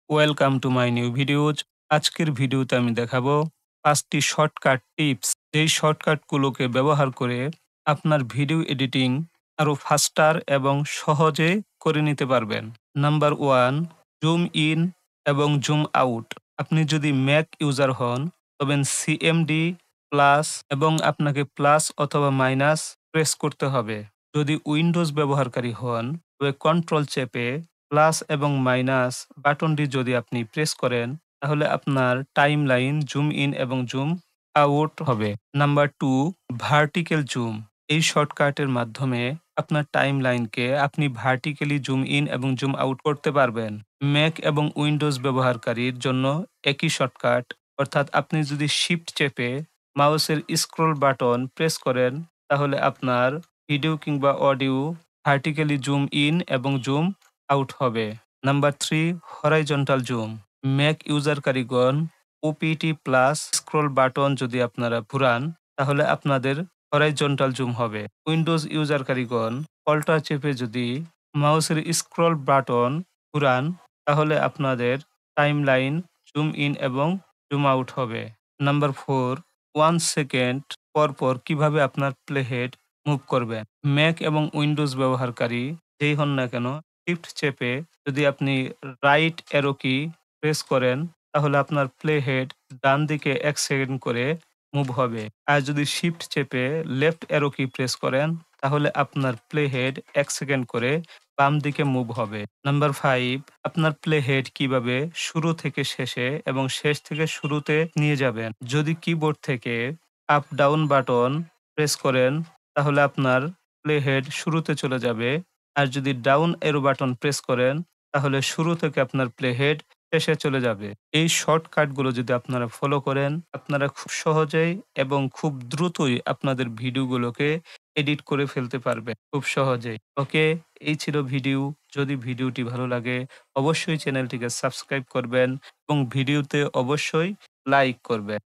Welcome to my new videos. আজকের ভিডিওতে আমি দেখাবো 5টি শর্টকাট টিপস, যেই শর্টকাটগুলোকে ব্যবহার করে আপনার ভিডিও এডিটিং আরও ফাস্টার এবং সহজে করে নিতে পারবেন। নাম্বার 1, জুম ইন এবং জুম আউট। আপনি যদি ম্যাক ইউজার হন তবে সিএমডি প্লাস এবং আপনাকে প্লাস অথবা মাইনাস প্রেস করতে হবে। যদি উইন্ডোজ ব্যবহারকারী হন তবে কন্ট্রোল চেপে প্লাস এবং মাইনাস বাটনটি যদি আপনি প্রেস করেন তাহলে আপনার টাইমলাইন জুম ইন এবং জুম আউট হবে। Number 2, vertical zoom. এই শর্টকাটের মাধ্যমে আপনার টাইমলাইনকে আপনি ভার্টিক্যালি জুম ইন এবং জুম আউট করতে পারবেন। ম্যাক এবং উইন্ডোজ ব্যবহারকারীর জন্য একই শর্টকাট, অর্থাৎ আপনি যদি শিফট চেপে মাউসের স্ক্রল বাটন প্রেস করেন তাহলে আপনার ভিডিও কিংবা অডিও ভার্টিক্যালি জুম ইন এবং জুম আউট হবে। Number 3, horizontal zoom. ম্যাক ইউজারকারীগণ ওপিটি প্লাস স্ক্রল বাটন যদি আপনারা ঘুরান তাহলে আপনাদের হরাইজন্টাল জুম হবে। উইন্ডোজ ইউজারকারীগণ অল্টার চেপে যদি মাউসের স্ক্রল বাটন ঘুরান তাহলে আপনাদের টাইমলাইন জুম ইন এবং জুম আউট হবে। নাম্বার 4, 1 সেকেন্ড পর পর কিভাবে আপনার প্লেহেড মুভ করবেন। ম্যাক এবং উইন্ডোজ ব্যবহারকারী যেই হন না কেন, শিফট চেপে যদি আপনি রাইট অ্যারো কি প্রেস করেন তাহলে আপনার প্লে হেড ডান দিকে 1 সেকেন্ড করে মুভ হবে। আর যদি শিফট চেপে লেফট অ্যারো কি প্রেস করেন তাহলে আপনার প্লে হেড 1 সেকেন্ড করে বাম দিকে মুভ হবে। নাম্বার 5, আপনার প্লে হেড কিভাবে শুরু থেকে শেষে এবং শেষ থেকে শুরুতে নিয়ে যাবেন। যদি কিবোর্ড থেকে আপ ডাউন বাটন প্রেস করেন তাহলে আপনার প্লে হেড শুরুতে চলে যাবে। আর যদি ডাউন এরো বাটন প্রেস করেন তাহলে শুরু থেকে আপনার প্লে হেড শেষে চলে যাবে। এই শর্টকাটগুলো যদি আপনারা ফলো করেন আপনারা খুব সহজেই এবং খুব দ্রুতই আপনাদের ভিডিওগুলোকে এডিট করে ফেলতে পারবেন খুব সহজেই। ওকে, এই ছিল ভিডিও। যদি ভিডিওটি ভালো লাগে অবশ্যই চ্যানেলটিকে সাবস্ক্রাইব করবেন এবং ভিডিওতে অবশ্যই লাইক করবেন।